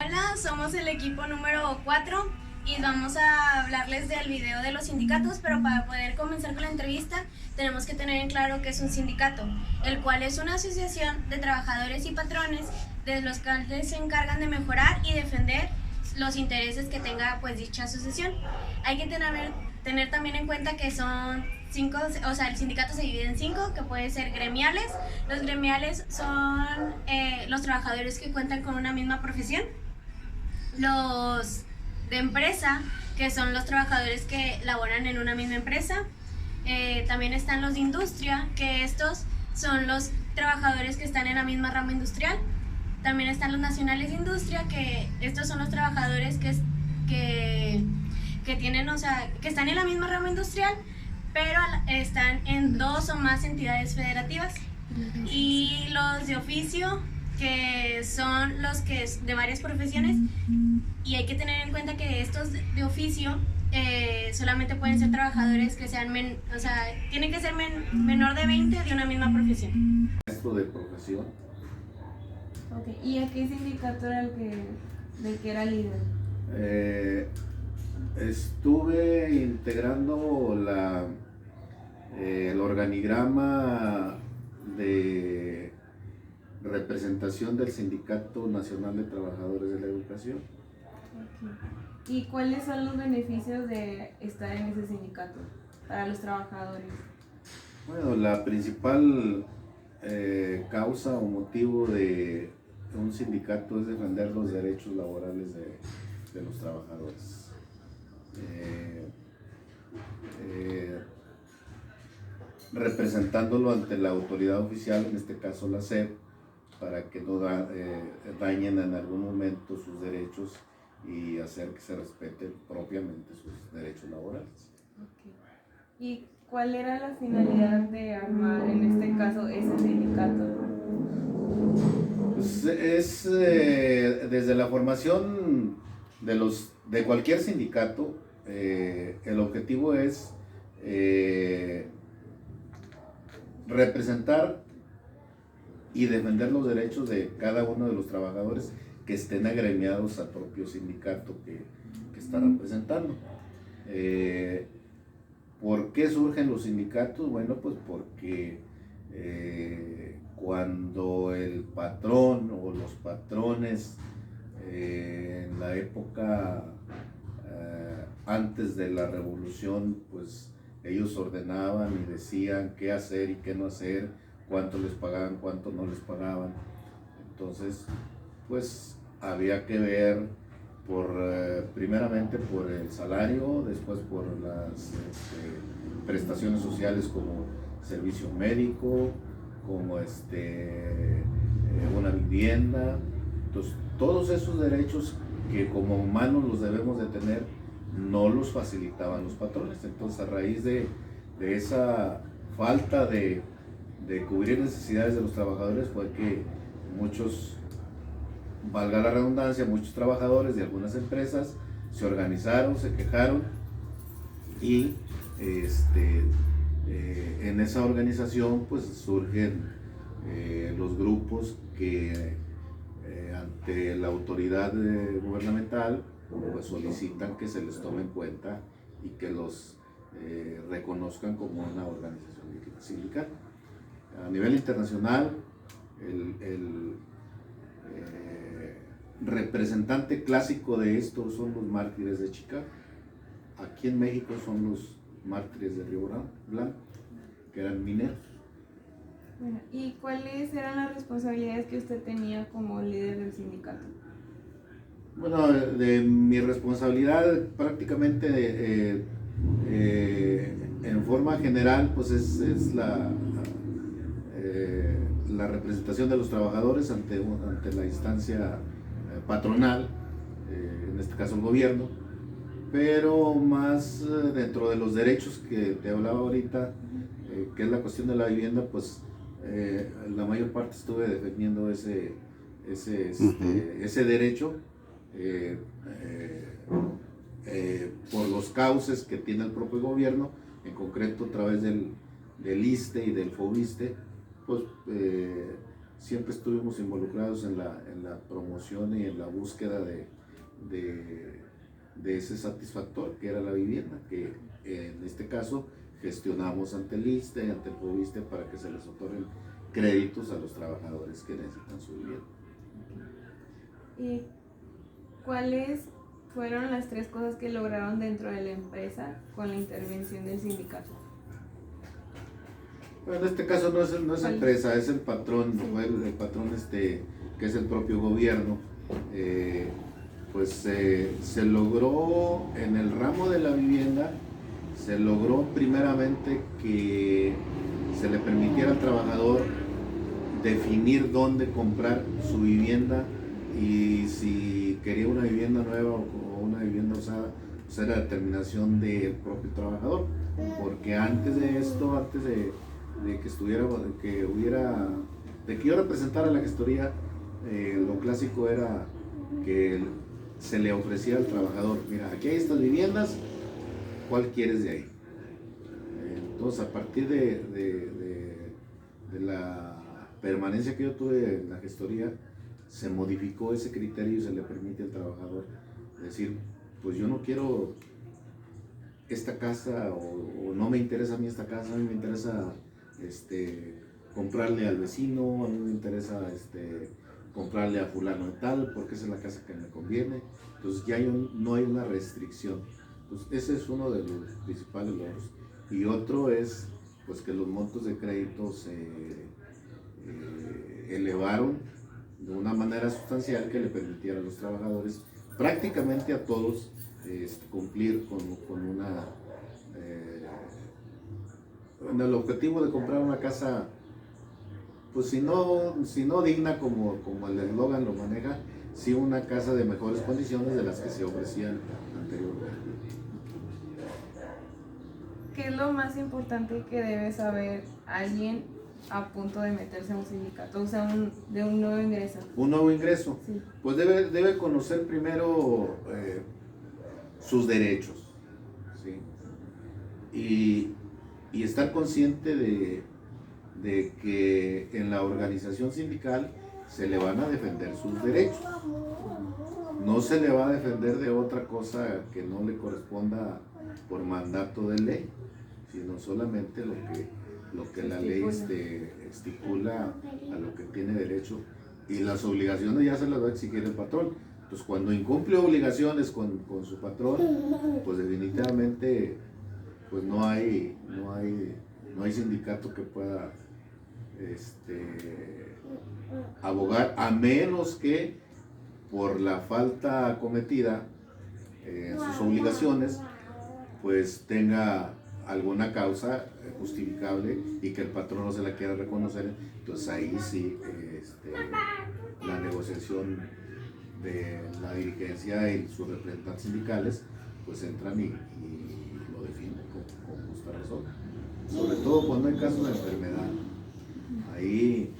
Hola, somos el equipo número 4 y vamos a hablarles del video de los sindicatos, pero para poder comenzar con la entrevista tenemos que tener en claro que es un sindicato, el cual es una asociación de trabajadores y patrones de los cuales se encargan de mejorar y defender los intereses que tenga pues dicha asociación. Hay que tener también en cuenta que son 5, o sea, el sindicato se divide en 5, que pueden ser gremiales. Los gremiales son los trabajadores que cuentan con una misma profesión. Los de empresa, que son los trabajadores que laboran en una misma empresa. También están los de industria, que estos son los trabajadores que están en la misma rama industrial. También están los nacionales de industria, que estos son los trabajadores que tienen, o sea, que están en la misma rama industrial, pero están en 2 o más entidades federativas. Y los de oficio, que son los que es de varias profesiones, y hay que tener en cuenta que estos de oficio solamente pueden ser trabajadores que sean, o sea, tienen que ser menor de 20 de una misma profesión. Maestro de profesión. Okay. ¿Y a qué sindicato era del que era líder? Estuve integrando el organigrama de representación del Sindicato Nacional de Trabajadores de la Educación. Okay. ¿Y cuáles son los beneficios de estar en ese sindicato para los trabajadores? Bueno, la principal causa o motivo de un sindicato es defender los derechos laborales de los trabajadores. Representándolo ante la autoridad oficial, en este caso la SEP, para que no dañen en algún momento sus derechos y hacer que se respeten propiamente sus derechos laborales. Okay. ¿Y cuál era la finalidad de armar, en este caso, ese sindicato? Pues desde la formación de cualquier sindicato, el objetivo es representar y defender los derechos de cada uno de los trabajadores que estén agremiados al propio sindicato que está representando. ¿Por qué surgen los sindicatos? Bueno, pues porque cuando el patrón o los patrones en la época antes de la revolución, pues ellos ordenaban y decían qué hacer y qué no hacer, cuánto les pagaban, cuánto no les pagaban. Entonces, pues había que ver primeramente por el salario, después por las prestaciones sociales como servicio médico, como una vivienda. Entonces, todos esos derechos que como humanos los debemos de tener, no los facilitaban los patrones. Entonces, a raíz de esa falta de cubrir necesidades de los trabajadores, fue que muchos, valga la redundancia, muchos trabajadores de algunas empresas se organizaron, se quejaron y en esa organización pues surgen los grupos que ante la autoridad gubernamental pues solicitan que se les tome en cuenta y que los reconozcan como una organización sindical. A nivel internacional, el representante clásico de esto son los mártires de Chicago. Aquí en México son los mártires de Río Blanco, que eran mineros. Bueno, ¿y cuáles eran las responsabilidades que usted tenía como líder del sindicato? Bueno, de mi responsabilidad prácticamente en forma general pues es la representación de los trabajadores ante la instancia patronal, en este caso el gobierno, pero más dentro de los derechos que te hablaba ahorita, que es la cuestión de la vivienda, pues la mayor parte estuve defendiendo ese derecho por los cauces que tiene el propio gobierno, en concreto a través del ISSSTE y del FOBISSSTE, pues siempre estuvimos involucrados en la promoción y en la búsqueda de ese satisfactor que era la vivienda, que en este caso gestionamos ante el ISSSTE y ante el PROVISSSTE para que se les otorguen créditos a los trabajadores que necesitan su vivienda. ¿Y cuáles fueron las 3 cosas que lograron dentro de la empresa con la intervención del sindicato? Bueno, en este caso no es empresa, es el patrón, Sí. el patrón que es el propio gobierno. Pues se logró en el ramo de la vivienda, se logró primeramente que se le permitiera al trabajador definir dónde comprar su vivienda y si quería una vivienda nueva o una vivienda usada, pues era determinación del propio trabajador, porque antes de esto, antes de que yo representara la gestoría, lo clásico era que se le ofrecía al trabajador: mira, aquí hay estas viviendas, ¿cuál quieres de ahí? Entonces, a partir de la permanencia que yo tuve en la gestoría, se modificó ese criterio y se le permite al trabajador decir: pues yo no quiero esta casa, o no me interesa a mí esta casa, a mí me interesa comprarle al vecino, a mí me interesa comprarle a fulano de tal, porque esa es la casa que me conviene. Entonces ya no hay una restricción. Entonces ese es uno de los principales logros. Y otro es pues que los montos de crédito se elevaron de una manera sustancial que le permitiera a los trabajadores, prácticamente a todos, cumplir con el objetivo de comprar una casa, pues si no digna como el eslogan lo maneja, sí una casa de mejores condiciones de las que se ofrecían anteriormente. ¿Qué es lo más importante que debe saber alguien a punto de meterse a un sindicato, o sea, de un nuevo ingreso? Un nuevo ingreso, Sí. pues debe conocer primero sus derechos, ¿sí? Y estar consciente de que en la organización sindical se le van a defender sus derechos. No se le va a defender de otra cosa que no le corresponda por mandato de ley, sino solamente lo que la ley estipula a lo que tiene derecho, y las obligaciones ya se las va a exigir el patrón. Entonces, cuando incumple obligaciones con su patrón, pues definitivamente pues no hay sindicato que pueda abogar, a menos que por la falta cometida en sus obligaciones pues tenga alguna causa justificable y que el patrón no se la quiera reconocer. Entonces ahí sí la negociación de la dirigencia y sus representantes sindicales pues entran y lo definen con justa razón, sobre todo cuando hay casos de enfermedad. Ahí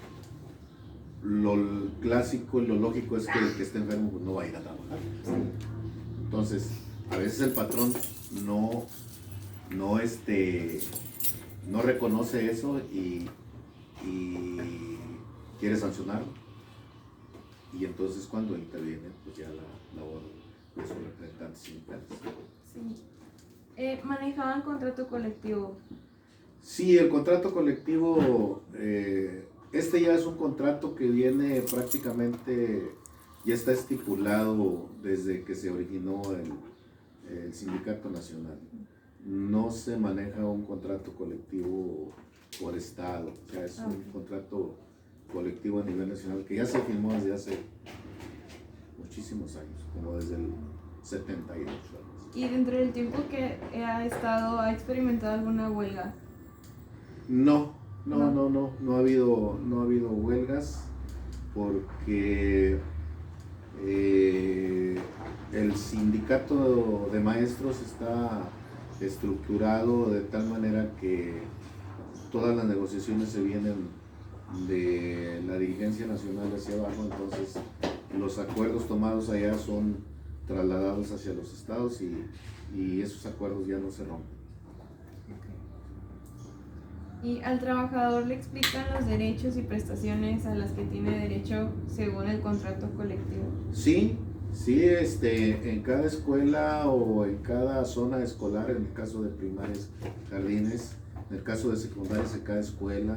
lo clásico y lo lógico es que el que esté enfermo pues no va a ir a trabajar. Entonces a veces el patrón no reconoce eso y quiere sancionarlo, y entonces cuando interviene pues ya la labor de sus representantes sindicales. Sí. ¿Manejaban contrato colectivo? Sí, el contrato colectivo, ya es un contrato que viene prácticamente, ya está estipulado desde que se originó el Sindicato Nacional. No se maneja un contrato colectivo por estado, o sea, es un contrato colectivo a nivel nacional que ya se firmó desde hace muchísimos años, como desde el 78 años. ¿Y dentro del tiempo que ha experimentado alguna huelga? No ha habido huelgas, porque el sindicato de maestros está estructurado de tal manera que todas las negociaciones se vienen de la dirigencia nacional hacia abajo. Entonces los acuerdos tomados allá son trasladados hacia los estados y esos acuerdos ya no se rompen. Y al trabajador le explican los derechos y prestaciones a las que tiene derecho según el contrato colectivo. Sí, sí, en cada escuela o en cada zona escolar, en el caso de primarias, jardines, en el caso de secundarias, en cada escuela,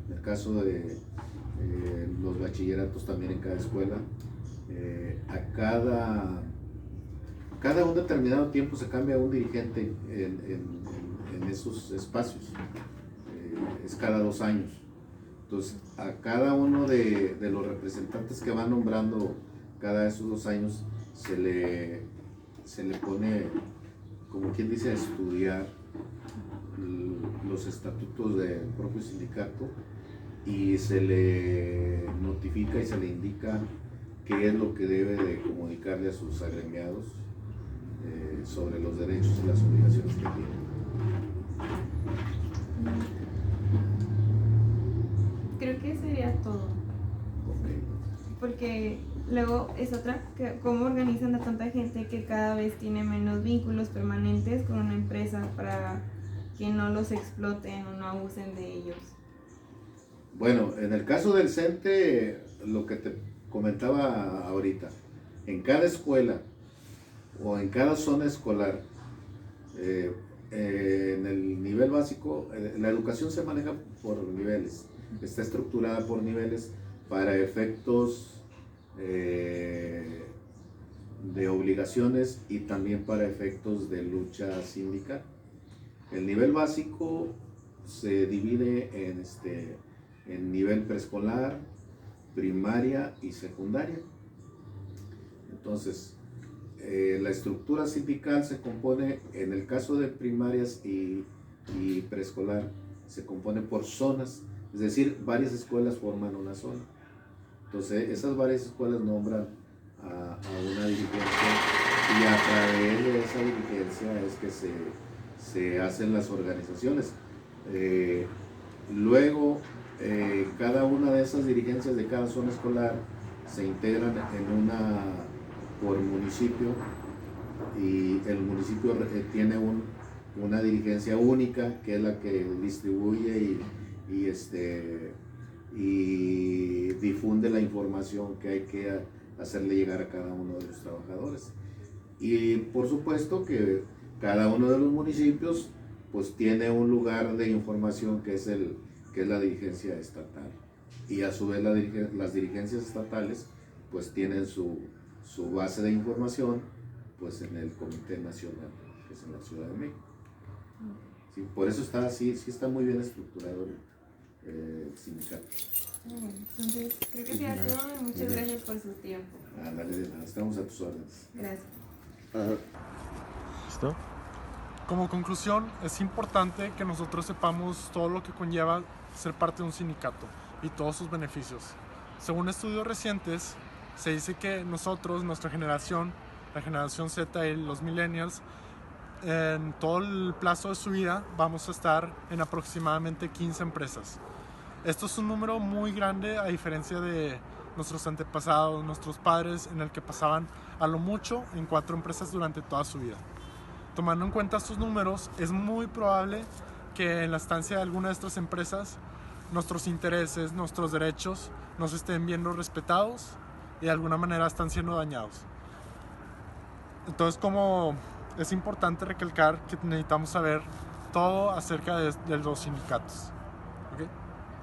en el caso de los bachilleratos también en cada escuela, cada un determinado tiempo se cambia un dirigente en esos espacios, es cada 2 años. Entonces, a cada uno de los representantes que van nombrando cada de esos 2 años se le pone, como quien dice, a estudiar los estatutos del propio sindicato y se le notifica y se le indica qué es lo que debe de comunicarle a sus agremiados sobre los derechos y las obligaciones que tienen. Creo que sería todo. Okay. Porque luego es otra, cómo organizan a tanta gente que cada vez tiene menos vínculos permanentes con una empresa para que no los exploten o no abusen de ellos. Bueno, en el caso del CENTE, lo que te comentaba ahorita, en cada escuela o en cada zona escolar, en el nivel básico, la educación se maneja por niveles, está estructurada por niveles para efectos de obligaciones y también para efectos de lucha sindical. El nivel básico se divide en nivel preescolar, primaria y secundaria. Entonces, la estructura sindical se compone, en el caso de primarias y preescolar, se compone por zonas, es decir, varias escuelas forman una zona. Entonces, esas varias escuelas nombran a una dirigencia y a través de esa dirigencia es que se hacen las organizaciones. Luego, cada una de esas dirigencias de cada zona escolar se integran en una por municipio y el municipio tiene una dirigencia única que es la que distribuye y difunde la información que hay que hacerle llegar a cada uno de los trabajadores. Y por supuesto que cada uno de los municipios pues tiene un lugar de información que es la dirigencia estatal, y a su vez las dirigencias estatales pues tienen su base de información pues en el Comité Nacional, que es en la Ciudad de México. Sí, por eso está así, sí está muy bien estructurado el sindicato. Entonces, creo que sea todo y muchas gracias por su tiempo. Dale, de nada, estamos a tus órdenes. Gracias. ¿Listo? Como conclusión, es importante que nosotros sepamos todo lo que conlleva ser parte de un sindicato y todos sus beneficios. Según estudios recientes, se dice que nosotros, nuestra generación, la generación Z y los millennials, en todo el plazo de su vida vamos a estar en aproximadamente 15 empresas. Esto es un número muy grande a diferencia de nuestros antepasados, nuestros padres, en el que pasaban a lo mucho en 4 empresas durante toda su vida. Tomando en cuenta estos números, es muy probable que en la estancia de alguna de estas empresas nuestros intereses, nuestros derechos no se estén viendo respetados y de alguna manera están siendo dañados. Entonces, como es importante recalcar que necesitamos saber todo acerca de los sindicatos.